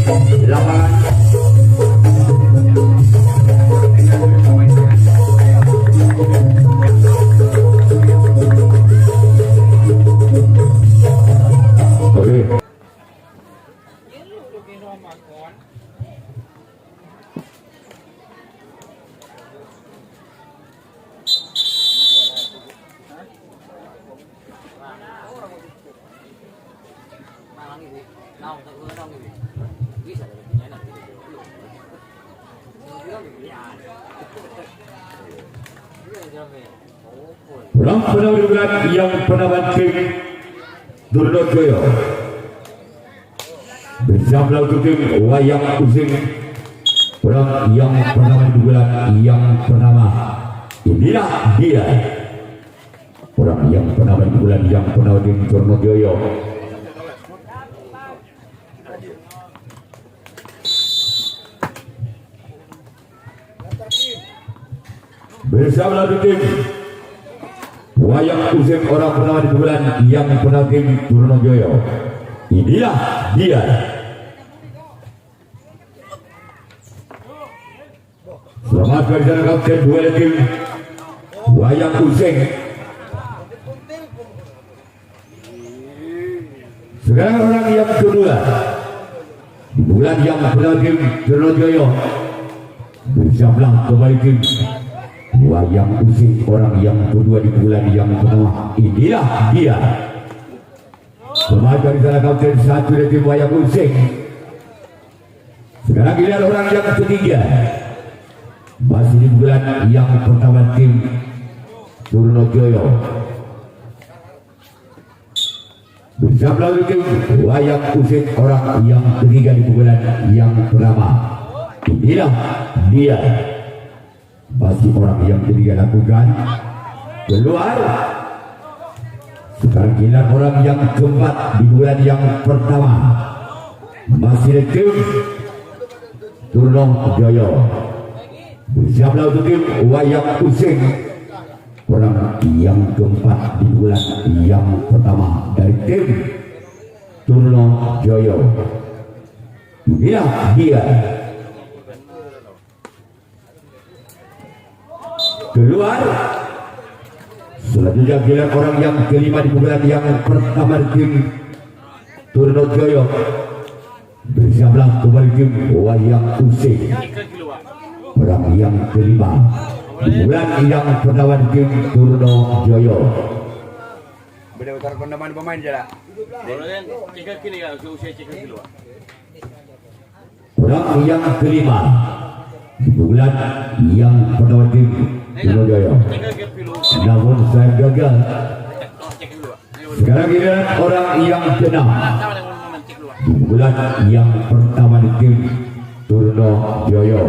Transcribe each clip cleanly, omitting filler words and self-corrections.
lapangan. Oke. Orang penawar yang penawar tim Durnojoyo bersama tim wayang using. Orang yang penawar bulan yang bernama inilah dia. Orang yang penawar bulan yang penawar tim Durnojoyo. Bersama tim wayang using orang penawar bulan yang penawar tim Durnojoyo. Inilah dia. Selamat berjalan kapten dua tim wayang using. Sekarang orang yang kedua di bulan yang penawar tim Durnojoyo bersama kembali tim wayang using orang yang kedua di bulan yang pertama. Inilah dia. Selamat dari sana kapten satu dari tim wayang using. Sekarang giliran orang yang ketiga masih di bulan yang pertama tim Durnojoyo bersama tim wayang using orang yang ketiga di bulan yang pertama. Inilah dia. Masih orang yang ketiga lakukan keluar. Sekarang giliran orang yang keempat di bulan yang pertama masih tim Durnojoyo bersama tim wayang using orang yang keempat di bulan yang pertama dari tim Durnojoyo. Inilah dia. Keluar. Selanjutnya giliran orang yang kelima di bulan yang pertama tim Durnojoyo bersama kembali tim wayang using orang yang kelima di bulan yang pertama tim Durnojoyo. Benar-benar pendaman pemain jalan. Orang yang kelima di bulan yang pertama tim Durnojoyo. Namun saya gagal. Sekarang giliran orang yang keenam di bulan yang pertama di tim Durnojoyo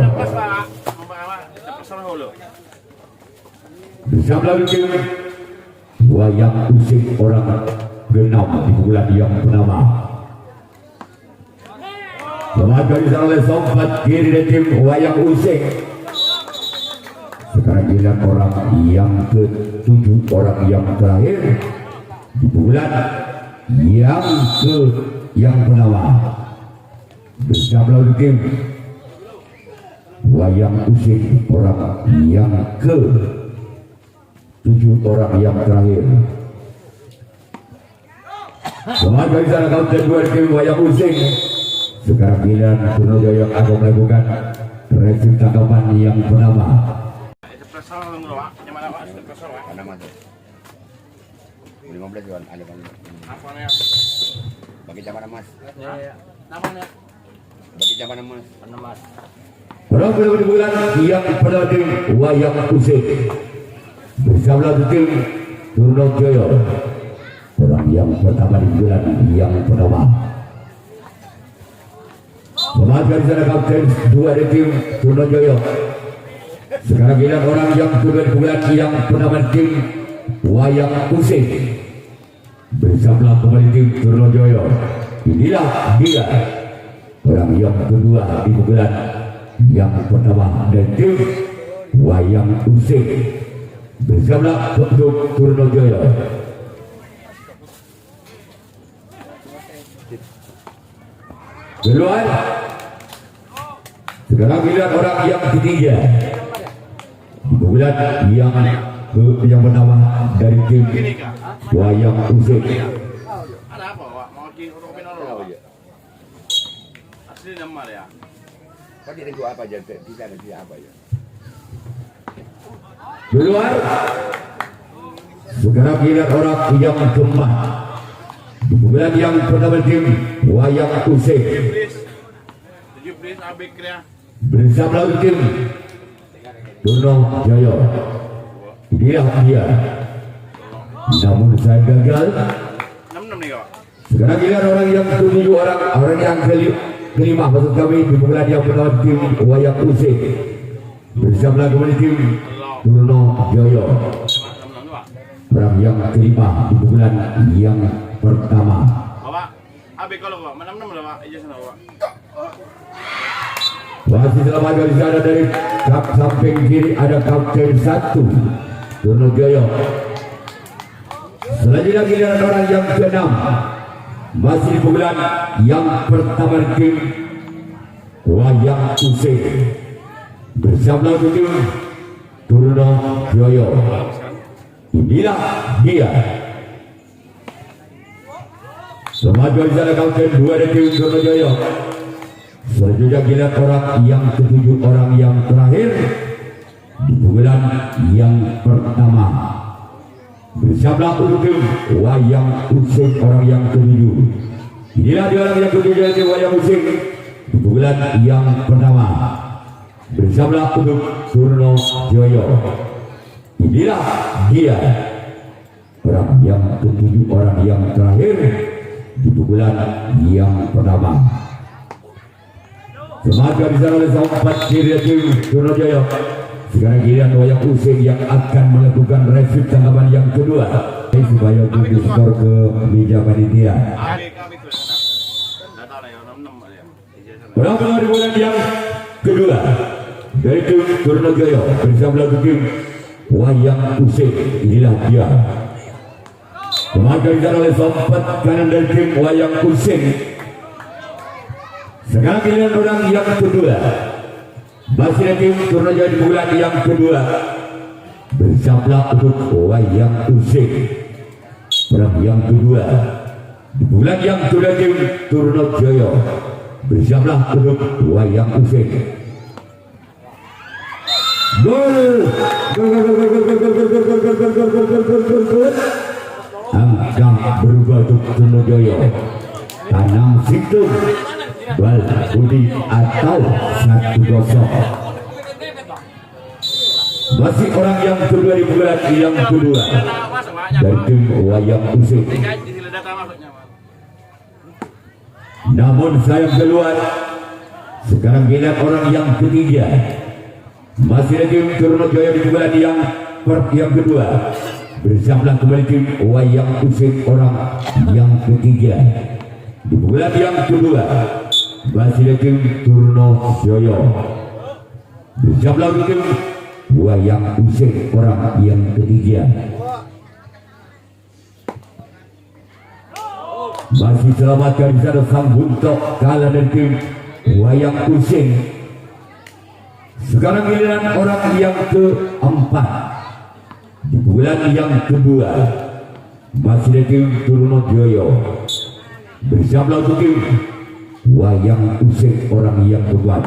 bersama tim wayang using orang keenam di bulan yang pertama. Selamat dari sana sobat kiri dari tim wayang using. Sekarang giliran orang yang ketujuh, orang yang terakhir di bulan yang pertama bersama tim wayang using orang yang ke-7, orang yang terakhir. Selamat dari sana kapten dua tim wayang using. Sekarang giliran Durnojoyo akan melakukan resim tangkapan yang pertama. Nama tu 15 jual ada bang. Bagi zaman emas. Ya. Namanya Bagi zaman emas. Emas. Orang kedua di bulan yang pada tim wayang using bersama tim Durnojoyo. Orang yang pertama di bulan yang pertama. Selamat dari sana kapten dua dari tim Durnojoyo. Sekarang giliran orang yang kedua di bulan yang pertama tim wayang using bersama kembali tim Durnojoyo. Inilah dia. Orang yang kedua di bulan yang pertama dan tim wayang using bersama Durnojoyo. Keluar. Sekarang giliran orang yang ketiga. Bulan yang pertama dari tim Wayang Usik. Ada apa, Pak? Mau fotokopi dulu, Pak? Asli nama ya. Kau tidak tahu apa aja, bisa nanti apa ya? Keluar. Sekarang giliran orang yang keempat. Bulan yang pertama tim Wayang Usik. Tujuh please, abik ya. Bersama tim Turno Jaya. Inilah dia. Namun saya gagal. 6 nih, Pak. Sekarang giliran orang yang ketujuh, orang yang kelima maksud kami di bulan yang pertama tim Wayang Usik. Bersama kembali tim Turno Jaya. 6 Pak. Orang yang kelima di bulan yang pertama. Bapak, abik kalau Pak, 6 lah Pak, ijazah Pak. Masih selamat dari sana dari samping kiri ada kapten 1 Turno Jaya. Selanjutnya giliran orang yang ke-6 masih di bulan yang pertama tim Wayang Usik bersama tim Turno Jaya. Inilah dia. Selamat dari sana kapten 2 dari tim Turno Jaya. Selanjutnya giliran orang yang ketujuh, orang yang terakhir di bulan yang pertama bersama tim Wayang Usik orang yang ketujuh. Inilah dia orang yang ketujuh dari Wayang Usik di bulan yang pertama bersama untuk Turno Jaya. Inilah dia orang yang ketujuh, orang yang terakhir di bulan yang pertama. Semoga bisa oleh sahabat kiri tim Turno Jaya. Sekarang giliran Wayang Usik yang akan melakukan review tanggapan yang kedua supaya tunggu skor ke meja panitia. Abik tuh sana. Data lah ya, 6 ya. Ijazah. Berapa di bulan yang kedua dari tim Turno Jaya bersama tim Wayang Usik. Inilah dia. Semoga bisa oleh sahabat kanan dari tim Wayang Usik. Sekarang giliran orang yang kedua masih tim Turno Jaya di bulan yang kedua bersama untuk Wayang Usik. Orang yang kedua di bulan yang kedua tim Turno Jaya bersama untuk Wayang Usik. Gol! Angka berubah untuk Turno Jaya. Tanam situ bal budi atau 1-0. Masih orang yang kedua di bulan yang kedua dari tim Wayang Usik. Namun sayang keluar. Sekarang giliran orang yang ketiga masih ada tim Turno Jaya di bulan yang kedua bersama kembali tim Wayang Usik orang yang ketiga di bulan yang kedua. Masih tim Turno Jaya bersama tim Wayang Usik orang yang ketiga. Masih selamatkan di sana sang buntok kalah dari tim Wayang Usik. Sekarang giliran orang yang keempat di bulan yang kedua masih tim Turno Jaya bersama tim Wayang Usik orang yang kuat.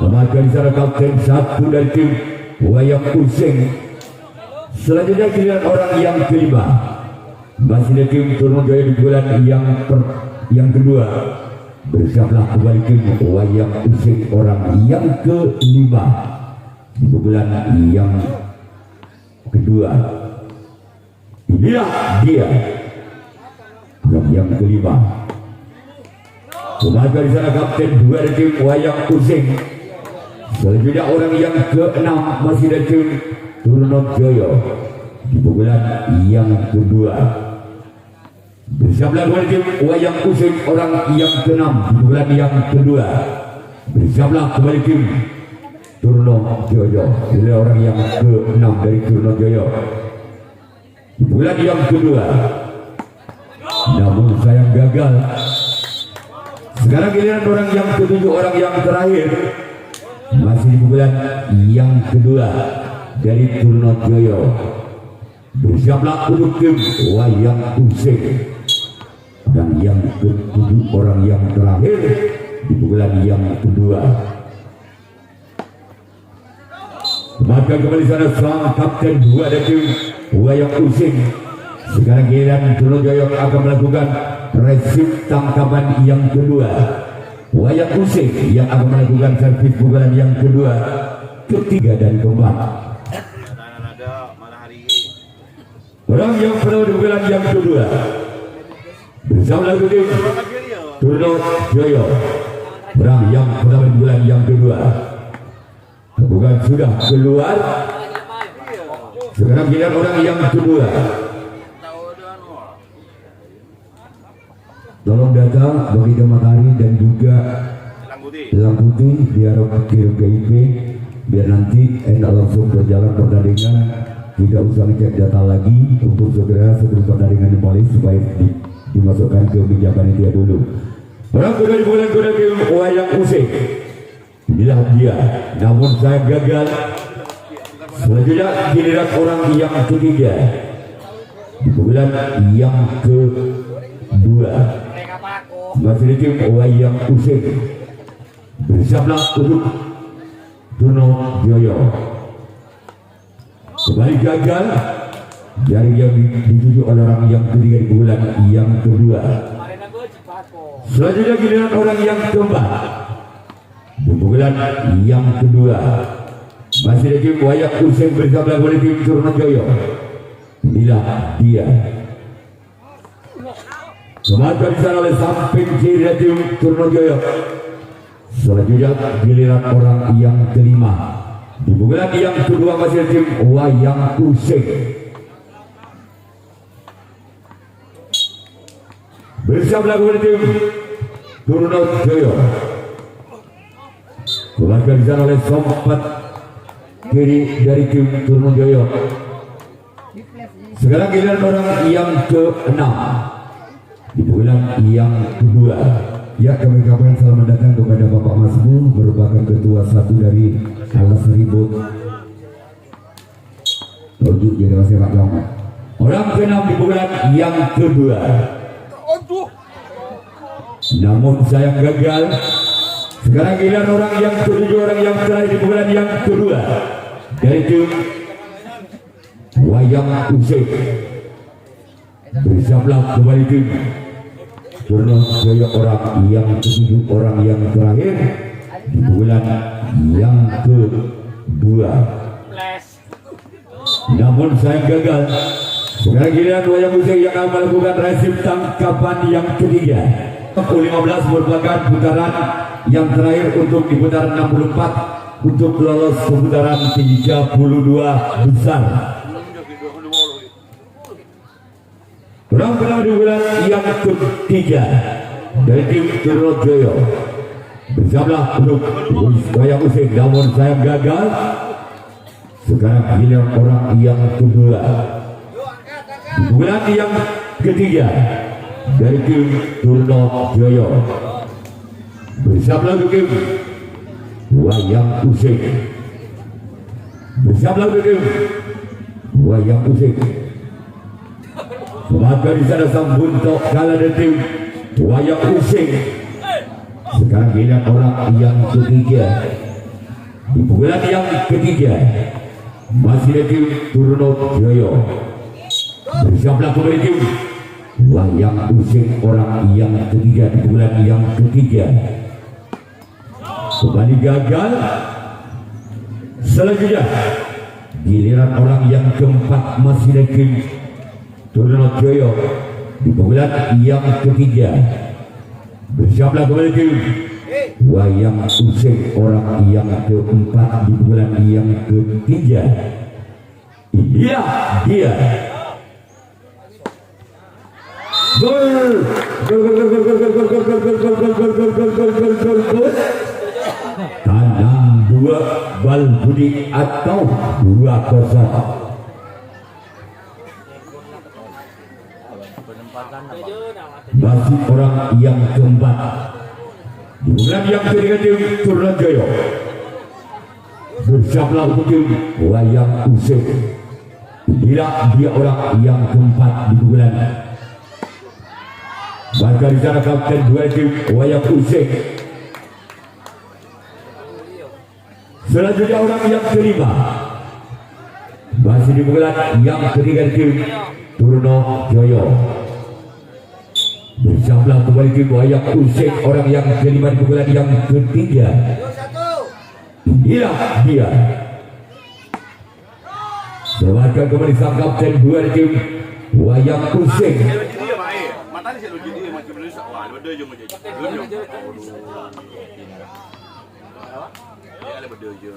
Memakai secara kapten 1 dari tim Wayang Usik. Selanjutnya giliran orang yang kelima masih dari tim Turno Jaya di bulan yang kedua bersama kembali tim Wayang Usik orang yang kelima di bulan yang kedua. Inilah dia orang yang kelima. Semoga di sana kapten 2 dari tim Wayang Usik. Selanjutnya orang yang ke-6 masih dari tim Turno Jaya di bulan yang kedua bersama kembali tim Wayang Usik orang yang ke-6 di bulan yang kedua bersama kembali tim Turno Jaya. Ini orang yang ke-6 dari Turno Jaya di bulan yang kedua. Namun sayang gagal. Sekarang giliran orang yang ketujuh, orang yang terakhir. Masih di pukulan yang kedua dari Trunojoyo. Bersiaplah untuk tim wayang usik. Dan yang ketujuh, orang yang terakhir di pukulan yang kedua. Maka kembali sana sang kapten dua dari tim wayang usik. Sekarang giliran Trunojoyo akan melakukan resip tangkapan yang kedua. Wayang usik yang akan melakukan servis pukulan yang kedua, ketiga dan keempat. Orang yang pernah di pukulan yang kedua bersama lagu tim Trunojoyo. Orang yang pernah di pukulan yang kedua bukan sudah keluar. Sekarang giliran orang yang kedua. Tolong data bagi Matahari dan juga Hilang Putih biar kirim ke IP biar nanti langsung berjalan pertandingan, tidak usah ngecek data lagi untuk segera sebelum pertandingan dimulai supaya dimasukkan ke meja panitia dulu. Orang kedua di bulan kedua tim wayang usik. Inilah dia, namun saya gagal. Selanjutnya giliran orang yang ketiga di bulan yang kedua. Masih di tim wayang usik. Bersiaplah untuk Trunojoyo. Kembali gagal. Jaring yang dituju oleh orang yang ketiga di bulan yang kedua. Selanjutnya giliran orang yang keempat di bulan yang kedua. Masih di tim wayang usik bersama oleh tim Trunojoyo. Inilah dia. Semangat di sana oleh samping kiri dari tim Trunojoyo. Selanjutnya giliran orang yang kelima di pukulan yang kedua masih tim wayang usik. Bersama lagu tim Trunojoyo. Semangat di sana oleh sompat kiri dari tim Trunojoyo. Sekarang giliran orang yang keenam di bulan yang kedua. Ya, kami ucapkan selamat datang kepada Bapak Masbu, merupakan ketua satu dari Alas Ribut untuk generasi sepak bola. Orang keenam di bulan yang kedua. Namun saya gagal. Sekarang giliran orang yang ketujuh, orang yang terakhir di bulan yang kedua dari tim wayang usik. Bersamalah kembali tim Trunojoyo, orang yang ketujuh, orang yang terakhir di bulan yang kedua. Namun saya gagal. Sekarang giliran wayang usik yang akan melakukan resip tangkapan yang ketiga. 15 merupakan putaran yang terakhir untuk di putaran 64 untuk lolos ke putaran 32 besar. Orang pernah di bulan yang ketiga dari tim Trunojoyo. Bersama untuk wayang usik, namun saya gagal. Sekarang giliran orang yang kedua di bulan yang ketiga dari tim Trunojoyo. Bersama untuk tim wayang usik. Bersama untuk tim wayang usik. Maka di sana sang buntok kalah dari tim wayang usik. Sekarang giliran orang yang ketiga di pukulan yang ketiga masih dari tim Trunojoyo. Bersama kembali tim wayang usik, orang yang ketiga di pukulan yang ketiga. Kembali gagal. Selanjutnya giliran orang yang keempat masih dari tim Trunojoyo di pukulan yang ketiga. Bersama kembali tim wayang usik, orang yang keempat di pukulan yang ketiga. Iya dia. Gol. Tandang 2 bal budi atau 2-0. Masih orang yang keempat Di bulan yang ketiga tim Turnajaya bersama untuk tim Wayang Usik. Inilah dia orang yang keempat di bulan. Maka di sana kapten dua tim Wayang Usik. Selanjutnya orang yang kelima masih di bulan yang ketiga tim Turnajaya. Bersama kembali tim Wayang Usik orang yang kelima di bulan yang ketiga. Inilah dia. Selamatkan kembali sang kapten dua tim Wayang Usik. Matanya saya lagi dia macam mana wah benda je macam. Dia ada benda je.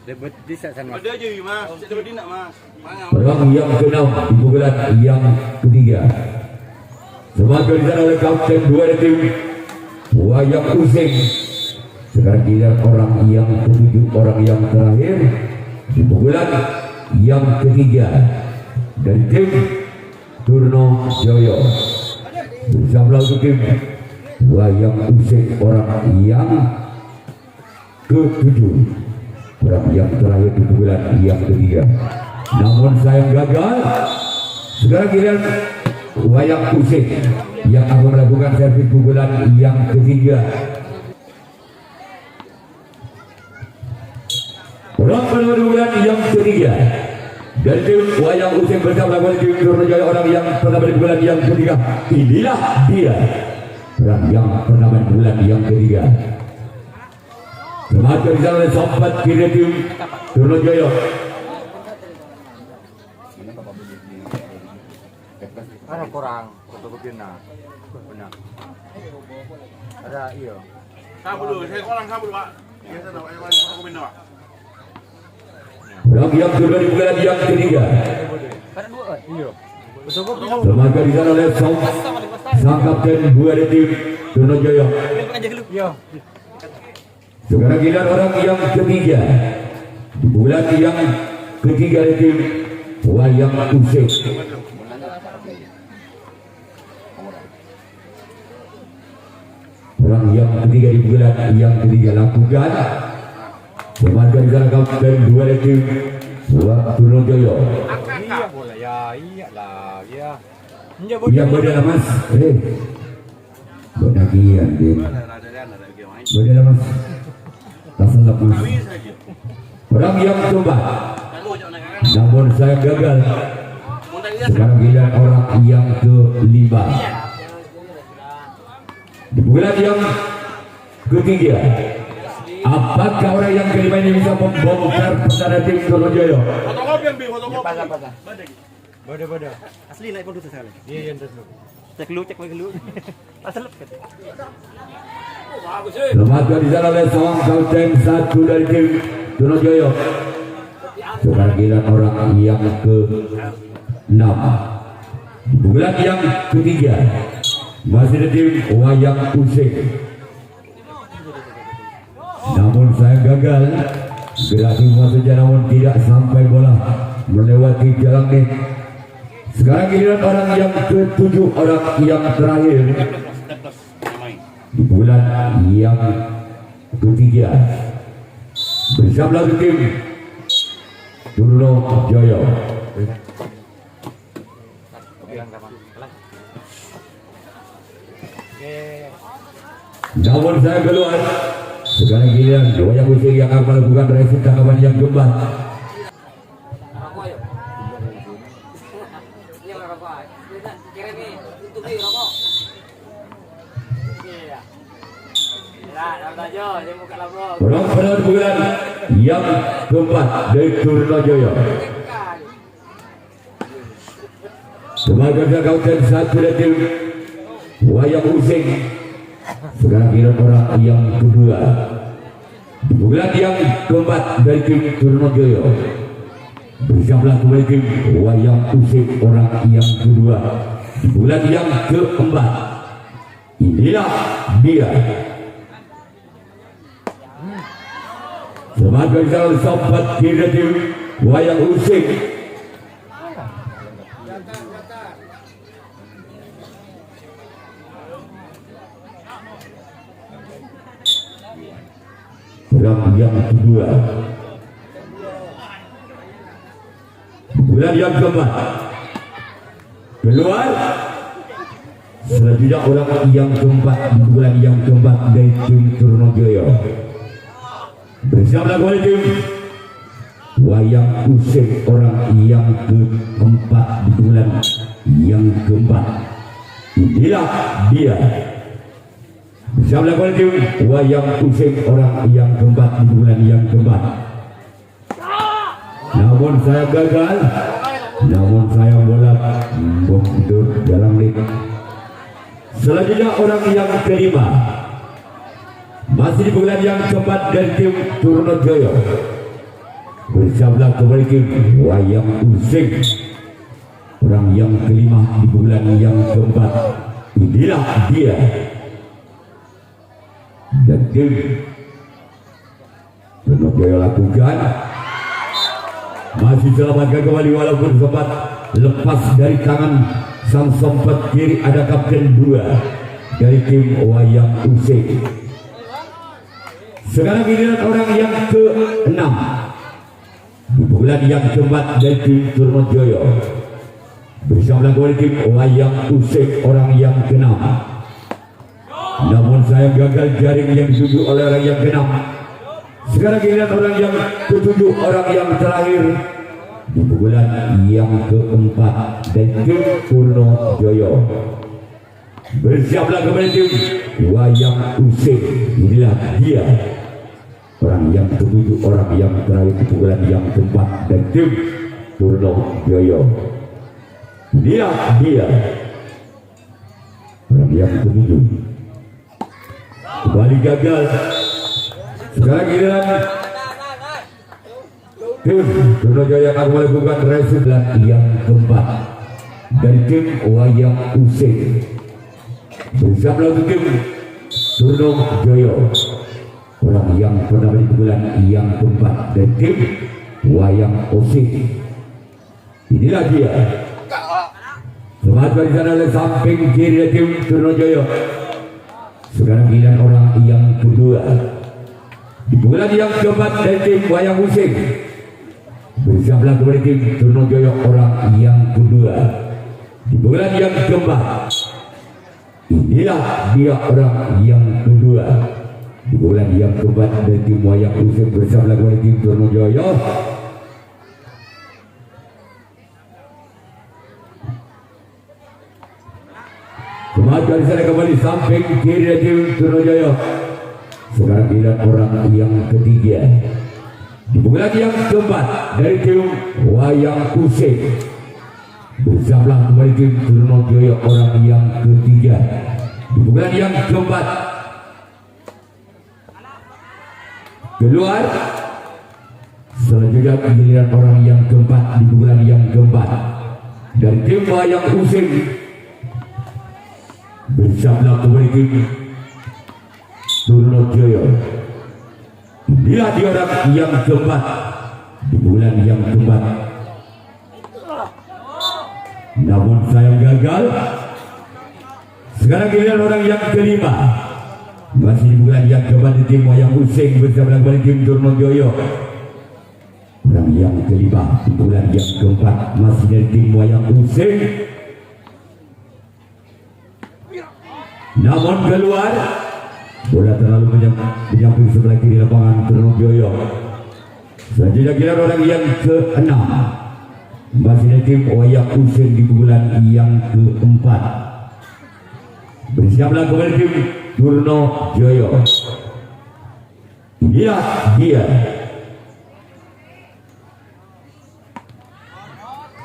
Dapat di sana. Benda je mas. Saya dia nak mas. Orang yang keenam di bulan yang ketiga. Selamatkan di sana oleh kapten dua tim Wayang Usik. Sekarang giliran orang yang ketujuh, orang yang terakhir di bulan yang ketiga dari tim Turnajaya bersama untuk tim Wayang Usik orang yang ketujuh, orang yang terakhir di bulan yang ketiga. Namun sayang gagal. Sekarang giliran Wayang Usik yang akan melakukan servis pukulan yang ketiga. Orang menurut bulan yang ketiga dan tim Wayang Usik bersama dengan tim Turnajaya orang yang pertama di bulan yang ketiga. Inilah dia orang yang pertama di bulan yang ketiga. Semakin di sana sobat kiri tim Turnajaya. Ada kurang untuk begini. Benar. Ada iya. Kabul, saya orang kabul pak. Kita nak aku minta pak. Orang yang kedua di bulan yang ketiga. Iya. Semakin di sana oleh sang kapten dua tim Turnajaya. Iya. Sekarang giliran orang yang ketiga di bulan yang ketiga di tim Wayang Usik. Orang yang ketiga di bulan yang ketiga lakukan semakin di sana kapten dua tim Turnajaya. Iya boleh ya, iyalah ya. Yang beda mas, berdagian din. Beda mas, tak selap mas. Orang yang coba, namun saya gagal. Sekarang giliran orang yang kelima. Di bulan yang ketiga, apakah orang yang kelima ini bisa membongkar pesona tim Turnajaya? Fotokopi yang bi, fotokopi. Pada. Bada. Asli naik pun tu sekali. Iya yang terus. Cek lu. Asal kata. Selamatkan di sana oleh seorang kapten satu dari tim Turnajaya. Sekarang giliran orang yang ke-6. Bulan yang ketiga masih di tim Wayang Usik. Namun saya gagal. Gerak timur saja namun tidak sampai bola melewati jalan net. Sekarang giliran orang yang ke-7, orang yang terakhir di bulan yang ketiga bersama tim Turnajaya. Namun saya keluar. Sekarang giliran Wayang Usik yang akan melakukan revisi tanggapan yang keempat. Orang pada bulan yang keempat dari Turnajaya. Sebagai kapten satu dari tim Wayang Usik. Sekarang giliran orang yang kedua di bulan yang keempat dari tim Turnajaya. Bersama kembali tim Wayang Usik orang yang kedua di bulan yang keempat. Inilah dia. Semangat dari sobat kiri tim Wayang Usik. orang yang kedua. Bulan yang keempat keluar. Selanjutnya orang yang keempat di bulan yang keempat dari tim Trunojoyo bersama oleh tim Wayang Useng, orang yang keempat di bulan yang keempat. Inilah dia bersama oleh tim Wayang Useng, orang yang keempat di bulan yang keempat. Namun saya gagal, namun saya bola mundur dalam ring. Selanjutnya orang yang kelima masih di bulan yang keempat dari tim Trunojoyo bersama kembali tim Wayang Useng, orang yang kelima di bulan yang keempat. Inilah dia dan tim Trunojoyo lakukan masih selamatkan kembali walaupun sempat lepas dari tangan sang sempat kiri. Ada kapten 2 dari tim Wayang Useng. Sekarang giliran orang yang ke-6 di bulan yang keempat dari tim Trunojoyo bersama kembali tim Wayang Useng, orang yang ke-6. Namun saya gagal jaring yang dituju oleh orang yang ke-6. Sekarang giliran orang yang ke-7, orang yang terakhir di bulan yang keempat dari tim Trunojoyo bersiaplah kembali tim Wayang Useng. Inilah dia orang yang ke-7, orang yang terakhir di bulan yang keempat dari tim Trunojoyo. Inilah dia orang yang ke-7. Kembali gagal. Sekarang giliran tim Trunojoyo yang akan melakukan resulan yang keempat dari tim Wayang Useng bersama tim Trunojoyo, orang yang pertama di bulan yang keempat dari tim Wayang Useng. Inilah dia. Semangat dari sana oleh samping kiri dari tim Trunojoyo. Sekarang giliran orang yang kedua di bulan yang keempat dari tim Wayang Useng bersama kembali tim Trunojoyo, orang yang kedua di bulan yang keempat. Inilah dia orang yang kedua di bulan yang keempat dari tim Wayang Useng bersama kembali tim Trunojoyo. Kemajuan sana kembali samping kiri dari tim Trunojoyo. Sekarang giliran orang yang ketiga di bulan yang keempat dari tim Wayang Useng bersama kembali tim Trunojoyo, orang yang ketiga di bulan yang keempat. Keluar. Selanjutnya giliran orang yang keempat di bulan yang keempat dari tim Wayang Useng bersama kembali tim Trunojoyo. Dia di orang yang keempat di bulan yang keempat. Namun saya gagal. Sekarang giliran orang yang kelima masih di bulan yang keempat di tim Wayang Useng bersama kembali tim Trunojoyo. Orang yang kelima di bulan yang keempat masih dari tim Wayang Useng. Namun keluar. Bola terlalu menyamping sebelah kiri lapangan Trunojoyo. Selanjutnya giliran orang yang ke-6 masih dari tim Wayang Useng di bulan yang keempat. Bersiaplah kembali tim Trunojoyo. Inilah dia.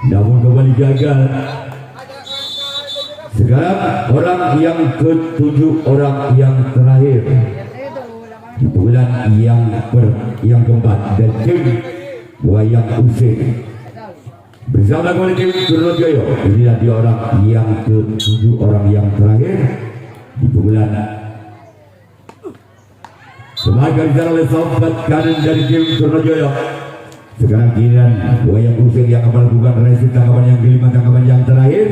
Namun kembali gagal. Sekarang orang yang ke-7, orang yang terakhir di bulan yang keempat dan tim Wayang Useng bersama kembali tim Trunojoyo. Inilah dia orang yang ke-7, orang yang terakhir di bulan. Semangat dijaga oleh sahabat kanan dari tim Trunojoyo. Sekarang giliran Wayang Useng yang akan melakukan resi tangkapan yang kelima, tangkapan yang terakhir.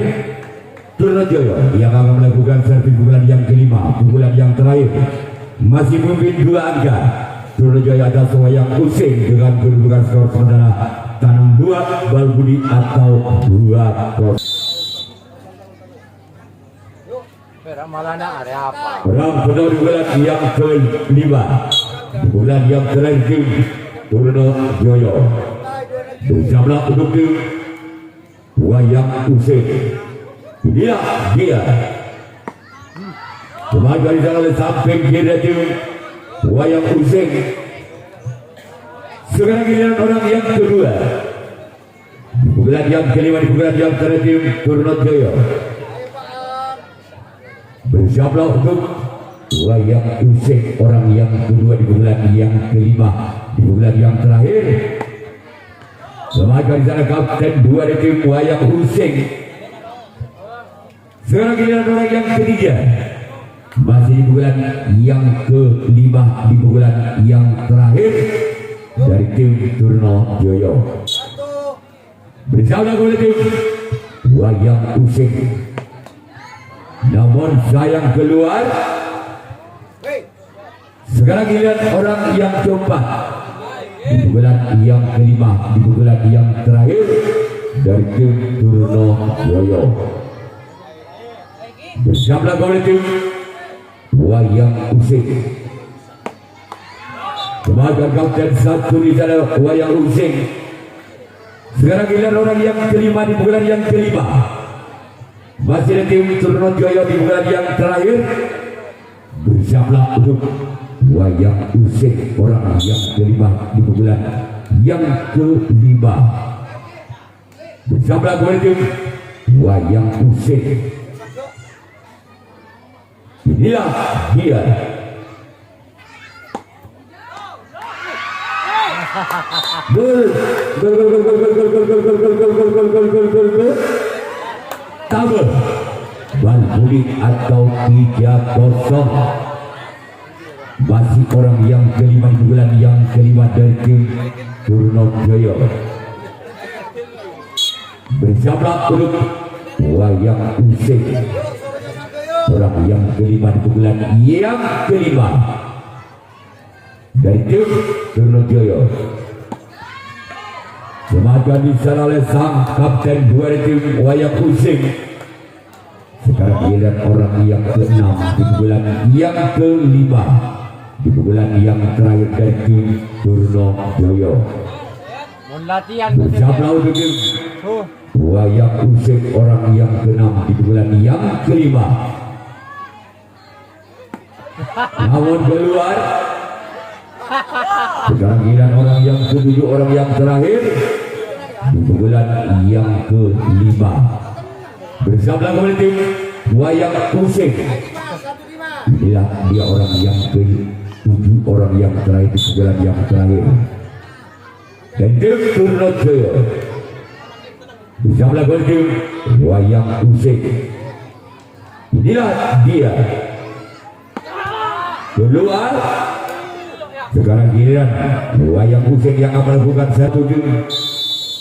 Trunojoyo yang akan melakukan servis bulan yang kelima, bulan yang terakhir. Masih memimpin 2 angka. Jaya atas wayang pusing dengan kedudukan skor sementara Tanam 2 Balbudi atau 2-0. Malah nak ada apa? Perang penuh di bulan yang kelima, di bulan yang terakhir tim Turno Joyo berjablah untuk tim wayang pusing. Inilah dia kembali dari sana oleh samping kiri tim wayang pusing. Sekarang giliran orang yang kedua di bulan yang kelima, di bulan yang terakhir tim Turno Joyo berjablah untuk wayang pusing orang yang kedua di bulan yang kelima, di bulan yang terakhir. Selamat di sana kapten 2 dari tim wayang pusing. Sekarang giliran orang yang ketiga, masih di bulan yang kelima, di bulan yang terakhir dari tim Turno Joyo. Bersama oleh tim wayang pusing. Namun sayang keluar. Sekarang giliran orang yang keempat di bulan yang kelima, di bulan yang terakhir dari tim Turno Joyo. Bersama oleh tim wayang pusing. Kemarin kapten 1 di sana wayang pusing. Sekarang giliran orang yang kelima di bulan yang kelima, masih ada tim Turno Joyo di bulan yang terakhir. Bersiaplah untuk wayang pusing orang yang kelima di bulan yang kelima. Bersiaplah kepada tim wayang pusing. Inilah dia. Tabel Balbudi atau 3-0. Masih orang yang kelima di bulan yang kelima dari tim Turno Joyo. Bersama untuk wayang pusing orang yang kelima di bulan yang kelima dari tim Turno Joyo. Semakan di sana oleh sang kapten 2 dari tim wayang pusing. Sekarang giliran orang yang ke-6 di bulan yang kelima, di bulan yang terakhir dari tim Turno Joyo. Latihan bersama untuk tim wayang pusing orang yang ke-6 di bulan yang kelima. Namun keluar. Sekarang giliran orang yang ke-7, orang yang terakhir di bulan yang kelima. Bersama kembali tim wayang pusing. Inilah dia orang yang ke-7, orang yang terakhir di bulan yang terakhir. Dan tim Turno Joyo bersama kembali tim wayang pusing. Inilah dia. Keluar. Sekarang giliran wayang pusing yang akan melakukan satu tim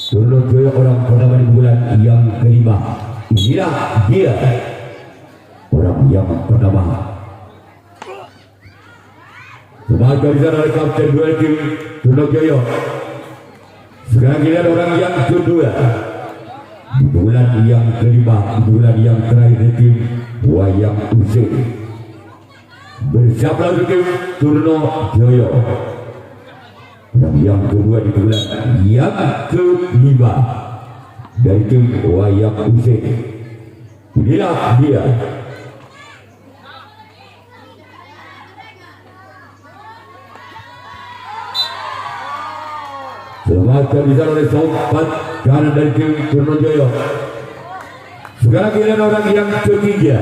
Turno Joyo orang pertama di bulan yang kelima. Inilah dia orang yang pertama. Sebagai di sana kapten 2 tim Turno Joyo. Sekarang giliran orang yang kedua di bulan yang kelima, di bulan yang terakhir tim wayang pusing. Bersama tim Turno Joyo. Yang kedua di bulan yang kelima dari tim wayang pusing. Inilah dia. Selamatkan di sana oleh sobat kanan dari tim Turno Joyo. Sekarang giliran orang yang ketiga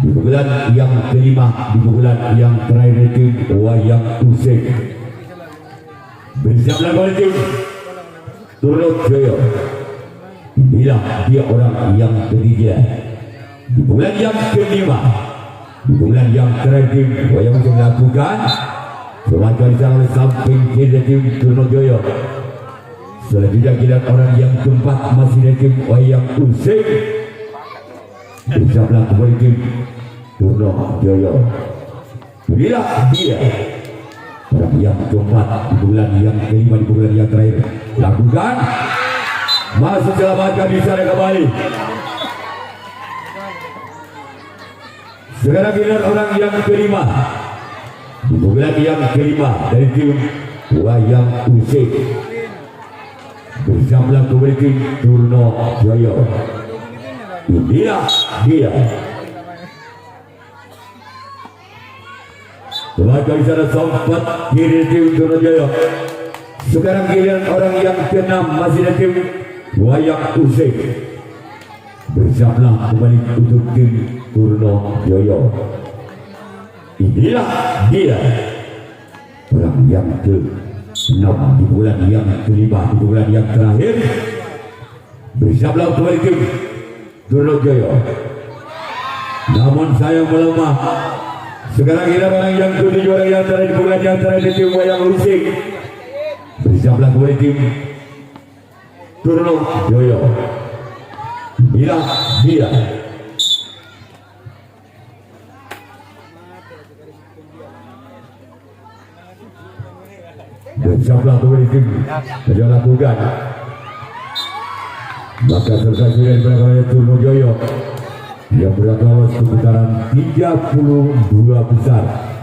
di bulan yang kelima, di bulan yang terakhir tim wayang pusing. Bersama oleh tim Turno Joyo. Inilah dia orang yang ketiga di bulan yang kelima, di bulan yang terakhir tim wayang pusing melakukan. Selamatkan di sana oleh samping kiri tim Turno Joyo. Selanjutnya giliran orang yang keempat masih dari tim wayang pusing. Bersama kembali tim Turno Joyo. Inilah dia Orang yang keempat di bulan yang kelima di bulan yang terakhir lakukan masuk selamatkan di sana kembali. Sekarang giliran orang yang kelima di bulan yang kelima dari tim Wayang Usik bersama kembali tim Turno Joyo. Inilah dia. Telah di sana sempat kiri tim Turno Joyo. Sekarang giliran orang yang keenam masih dari tim Wayang Usik bersama kembali untuk tim Turno Joyo. Inilah dia orang yang ke-6 di bulan yang kelima di bulan yang terakhir bersama kembali tim Turno Joyo. Namun sayang melemah. Sekarang kita orang yang ke-7 orang yang terakhir di bulan yang terakhir tim Wayang Usik bersama kembali tim Turno Joyo. Inilah dia. Bersama kembali tim Joyo lakukan. Maka selesai sudah diberikan Turno Joyo yang berada lolos ke putaran 32 besar.